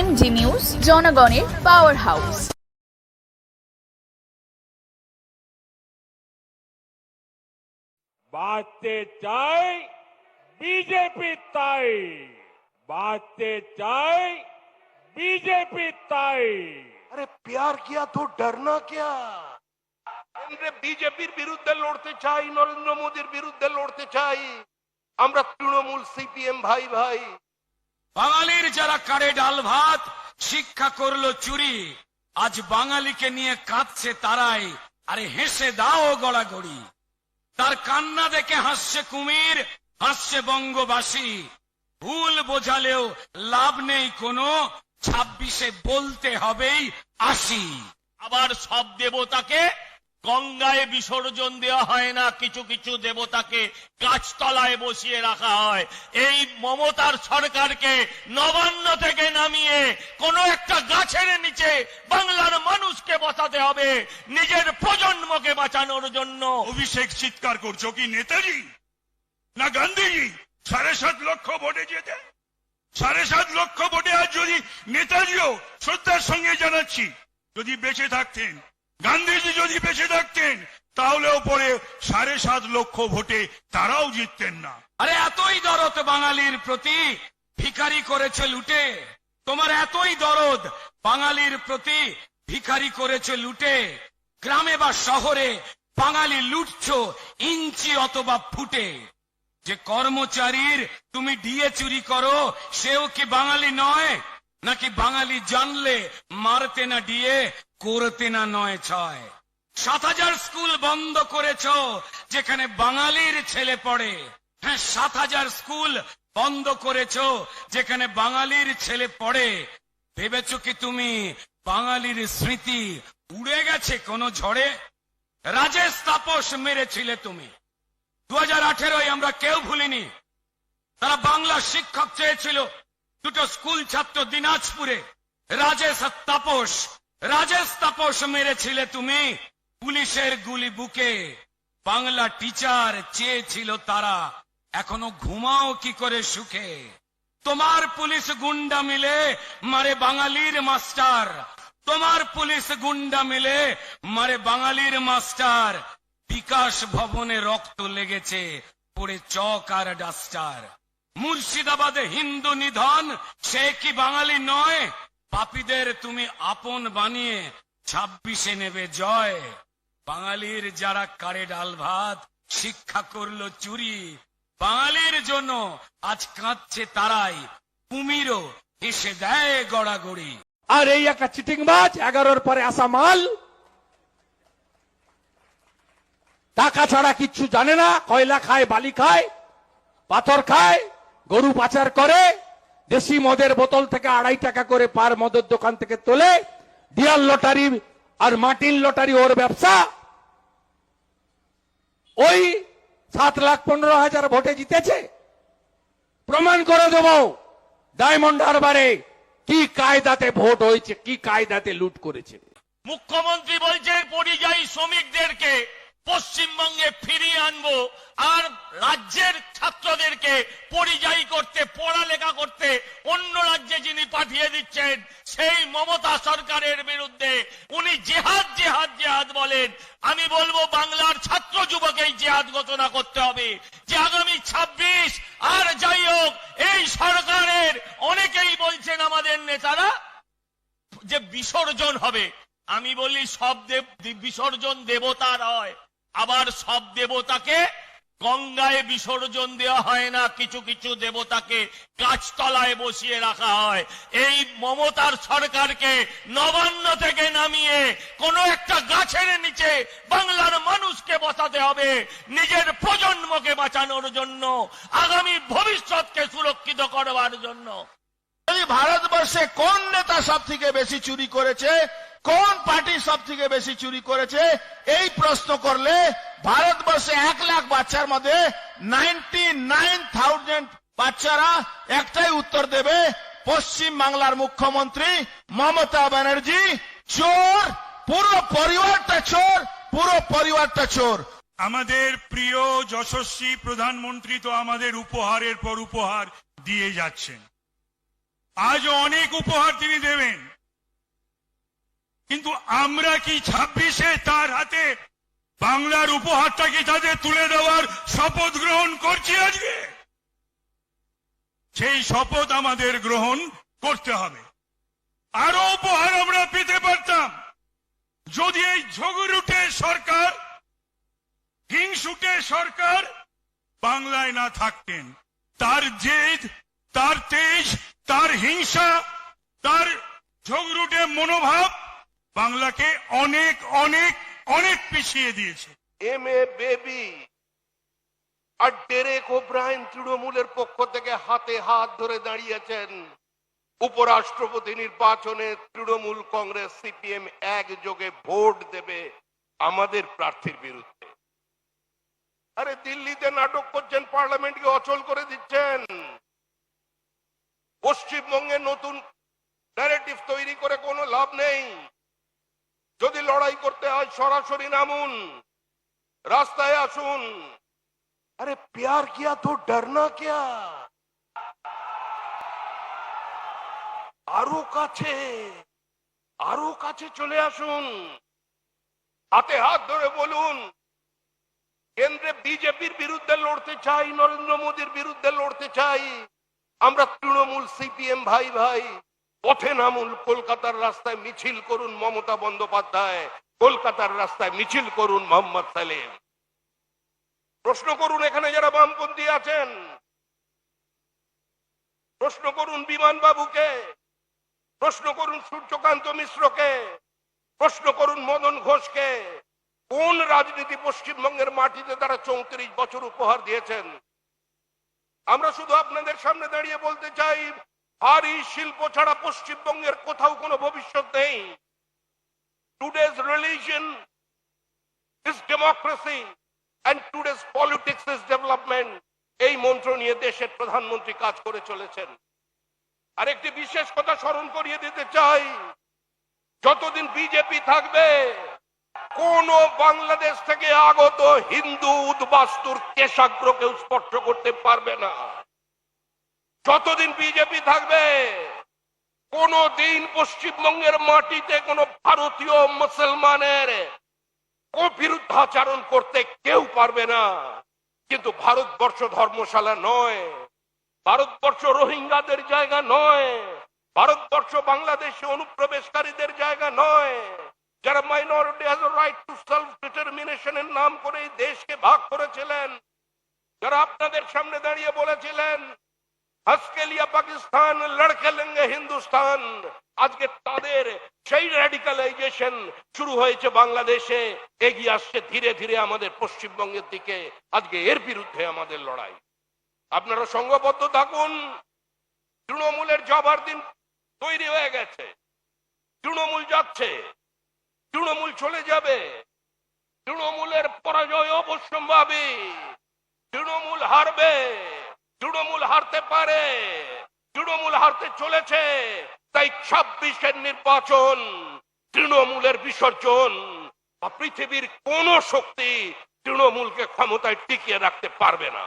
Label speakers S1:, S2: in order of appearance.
S1: MG news, জনগণের power house.
S2: বাঁচতে চাই বিজেপি তাই, বাঁচতে চাই বিজেপি তাই।
S3: अरे प्यार किया तो डरना क्या? কেন্দ্রে বিজেপির বিরুদ্ধে লড়তে চাই, নরেন্দ্র মোদীর বিরুদ্ধে লড়তে চাই। আমরা তৃণমূল সিপিএম ভাই ভাই।
S4: বাঙালির যারা কারে ডাল ভাত শিক্ষা করলো চুরি, আজ বাঙালিকে নিয়ে কাঁদছে তারাই। আরে হেসে দাও গড়াগড়ি। তার কান্না দেখে হাসছে কুমির, হাসছে বঙ্গবাসী। ভুল বোঝালেও লাভ নেই কোনো, 26-এ বলতে হবেই 80।
S5: আবার সব দেবতাকে গঙ্গায় বিসর্জন দেওয়া হয় না, কিছু কিছু দেবতাকে গাছতলায় বসিয়ে রাখা হয়। এই মমতার সরকারকে নবান্ন থেকে নামিয়ে কোন একটা গাছের নিচে বাংলার মানুষকে বসাতে হবে নিজের প্রজন্মকে বাঁচানোর জন্য।
S6: অভিষেক চিৎকার করছো কি নেতাজি না গান্ধীজি? 7.5 লক্ষ ভোটে যেতে, 7.5 লক্ষ ভোটে। আজ যদি নেতাজিও শ্রদ্ধার সঙ্গে জানাচ্ছি, যদি বেঁচে থাকতেন, গান্ধীজি যদি বেঁচে থাকতেন, তাহলেও পরে 7.5 লক্ষ ভোটে তারাও জিততেন না।
S4: আরে এতই দরদ বাঙালির প্রতি, ভিখারি করেছে লুটে। তোমার এতই দরদ বাঙালির প্রতি, ভিখারি করেছে লুটে। গ্রামে বা শহরে বাঙালি লুটছো ইঞ্চি অথবা ফুটে। যে কর্মচারীর তুমি ডিএ চুরি করো, সেও কি বাঙালি নয়? নাকি বাঙালি জানলে মারতে না ডিএ, করতে না 9-6? 7,000 স্কুল বন্ধ করেছো যেখানে বাঙালির ছেলে পড়ে। হ্যাঁ, 7,000 স্কুল বন্ধ করেছো যেখানে বাঙালির ছেলে পড়ে। ভেবেছো কি তুমি বাঙালির স্মৃতি উড়ে গেছে কোন ঝড়ে? রাজেশ তাপস মেরেছিলে তুমি, 2018 আমরা কেউ ভুলিনি। তারা বাংলা শিক্ষক চেয়েছিল, দুটো স্কুল ছাত্র দিনাজপুরে। রাজেশ তাপস মেরেছিলে তুমি পুলিশের গুলি বুকে। বাংলা টিচার চেয়েছিল তারা, এখনো ঘুমাও কি করে সুখে? তোমার পুলিশ গুন্ডা মিলে মারে বাঙালির মাস্টার, তোমার পুলিশ গুন্ডা মিলে মারে বাঙালির মাস্টার। বিকাশ ভবনে রক্ত লেগেছে পড়ে চক আর ডাস্টার। মুর্শিদাবাদে হিন্দু নিধন, সে কি বাঙালি নয়? পাপীদের তুমি আপন বানিয়ে 26-এ নেবে জয়। বাঙালির যারা কারে ডাল ভাত শিক্ষা করলো চুরি, বাঙালির জন্য আজ কাঁদছে তারাই। কুমিরও এসে দেয় গড়াগড়ি।
S7: আর এই একটা চিটিংবাজ, 11-র পরে আসা মাল, টাকা ছাড়া কিচ্ছু জানে না। কয়লা খায়, বালি খায়, পাথর খায়, গরু পাচার করে, দেশি মদের বোতল থেকে 2.5 টাকা করে পার মদের দোকান থেকে তোলে। ডিয়ার লটারি আর মাটির লটারি ওর ব্যবসা। ওই 7,15,000 ভোটে জিতেছে। প্রমাণ করে দেব ডায়মন্ড হারবারে কি কায়দাতে ভোট হয়েছে, কি কায়দাতে লুট করেছে।
S5: মুখ্যমন্ত্রী বলছেন পরিযায়ী শ্রমিকদেরকে পশ্চিমবঙ্গে ফিরিয়ে আনবো, আর রাজ্যের ছাত্রদেরকে পরিযায়ী করতে, পড়ালেখা করতে অন্য রাজ্যে যিনি পাঠিয়ে দিচ্ছেন, সেই মমতা সরকারের বিরুদ্ধে উনি জেহাদ জেহাদ জেহাদ বলেন। আমি বলবো বাংলার ছাত্র যুবকেই জেহাদ ঘোষণা করতে হবে যে আগামী 26 আর যাই হোক এই সরকারের অনেকেই বলছেন আমাদের নেতারা যে বিসর্জন হবে। আমি বলি সব বিসর্জন দেবতার হয়, আবার সব দেবতাকে গঙ্গায় বিসর্জন দেওয়া হয় না, কিছু কিছু দেবতাকে গাছতলায় বসিয়ে রাখা হয়। এই মমতার সরকারকে নবান্ন থেকে নামিয়ে কোন একটা গাছের নিচে বাংলার মানুষকে বসাতে হবে নিজের প্রজন্মকে বাঁচানোর জন্য, আগামী ভবিষ্যৎকে সুরক্ষিত করবার জন্য।
S8: ভারতবর্ষে কোন নেতা সব থেকে বেশি চুরি করেছে, কোন পার্টি সব থেকে বেশি চুরি করেছে, এই প্রশ্ন করলে ভারতবর্ষে 1 লাখ বাচ্চার মধ্যে 99,000 বাচ্চারা একটাই উত্তর দেবে, পশ্চিম বাংলার মুখ্যমন্ত্রী মমতা ব্যানার্জি চোর, পুরো পরিবারটা চোর, পুরো পরিবারটা চোর।
S6: আমাদের প্রিয় যশস্বী প্রধানমন্ত্রী তো আমাদের উপহারের পর উপহার দিয়ে যাচ্ছেন। আজ অনেক উপহার তিনি দেবেন, কিন্তু আমরা কি 26-এ তার হাতে বাংলার উপহারটা কি তাদের তুলে দেওয়ার শপথ গ্রহণ করছি আজকে? সেই শপথ আমাদের গ্রহণ করতে হবে। আরো উপহার আমরা পেতে পারতাম যদি এই ঝগড়ুটে সরকার, হিংসুটে সরকার বাংলায় না থাকতেন। তার জেদ, তার তেজ, তার হিংসা, তার ঝগড়ুটে মনোভাব বাংলাকে অনেক অনেক অনেক পিছিয়ে দিয়েছে।
S3: এম.এ. বেবি আর ডেরেক ওব্রায়েন তৃণমূলের পক্ষ থেকে হাতে হাত ধরে দাঁড়িয়েছেন উপরাষ্ট্রপতি নির্বাচনে তৃণমূল, কংগ্রেস, সিপিএম একযোগে ভোট দেবে আমাদের প্রার্থীর বিরুদ্ধে। আরে দিল্লিতে নাটক করছেন, পার্লামেন্টকে অচল করে দিচ্ছেন। পশ্চিমবঙ্গে নতুন ন্যারেটিভ তৈরি করে কোনো লাভ নেই। যদি লড়াই করতে হয় সরাসরি নামুন, রাস্তায় আসুন। আরে প্যার কিয়া তো ডরনা ক্যা? আরো কাছে চলে আসুন, হাতে হাত ধরে বলুন কেন্দ্রে বিজেপির বিরুদ্ধে লড়তে চাই, নরেন্দ্র মোদীর বিরুদ্ধে লড়তে চাই। আমরা তৃণমূল, সিপিএম ভাই ভাই পথে নামুন, কলকাতার রাস্তায় মিছিল করুন মমতা বন্দ্যোপাধ্যায়, কলকাতার রাস্তায় মিছিল করুন মোহাম্মদ সালেম। প্রশ্ন করুন এখানে যারা বামপন্থী আছেন, প্রশ্ন করুন বিমান বাবুকে, প্রশ্ন করুন সূর্যকান্ত মিশ্রকে, প্রশ্ন করুন মদন ঘোষকে। কোন রাজনীতি পশ্চিমবঙ্গের মাটিতে তারা 34 বছর উপহার দিয়েছেন? আমরা শুধু আপনাদের সামনে দাঁড়িয়ে বলতে চাই, ভারী শিল্প ছাড়া পশ্চিমবঙ্গের কোথাও কোনো ভবিষ্যৎ নেই। Today's religion is democracy and today's politics is development। এই মন্ত্র নিয়ে দেশের প্রধানমন্ত্রী কাজ করে চলেছেন। আরেকটি বিশেষ কথা স্মরণ করিয়ে দিতে চাই, যতদিন বিজেপি থাকবে কোন বাংলাদেশ থেকে আগত হিন্দু উদ্বাস্তুর কেশাগ্রকেও স্পর্শ করতে পারবে না। যতদিন বিজেপি থাকবে কোন দিন পশ্চিমবঙ্গের মাটিতে কোন ভারতীয় মুসলমানের বিরুদ্ধাচরণ করতে কেউ পারবে না। কিন্তু ভারতবর্ষ ধর্মশালা নয়, ভারতবর্ষ রোহিঙ্গাদের জায়গা নয়, ভারতবর্ষ বাংলাদেশে অনুপ্রবেশকারীদের জায়গা নয়। যারা minority has a right to self ডিটারমিনেশনের নাম করে এই দেশকে ভাগ করেছিলেন, যারা আপনাদের সামনে দাঁড়িয়ে বলেছিলেন আজকে লিয়া পাকিস্তান, লড়কে লেঙ্গে হিন্দুস্তান, আজকে তাদের সেই র্যাডিকালাইজেশন শুরু হয়েছে বাংলাদেশে, এগিয়ে আসছে ধীরে ধীরে আমাদের পশ্চিমবঙ্গের দিকে। আজকে এর বিরুদ্ধে আমাদের লড়াই। আপনারা সংঘবদ্ধ থাকুন। তৃণমূলের যাবার দিন তৈরি হয়ে গেছে। তৃণমূল যাচ্ছে, তৃণমূল চলে যাবে, তৃণমূলের পরাজয় অবশ্যম্ভাবী। তৃণমূল হারবে, তৃণমূল হারতে পারে, তৃণমূল হারতে চলেছে। তাই 26-এর নির্বাচন তৃণমূলের বিসর্জন বা পৃথিবীর কোন শক্তি তৃণমূলকে ক্ষমতায় টিকিয়ে রাখতে পারবে না।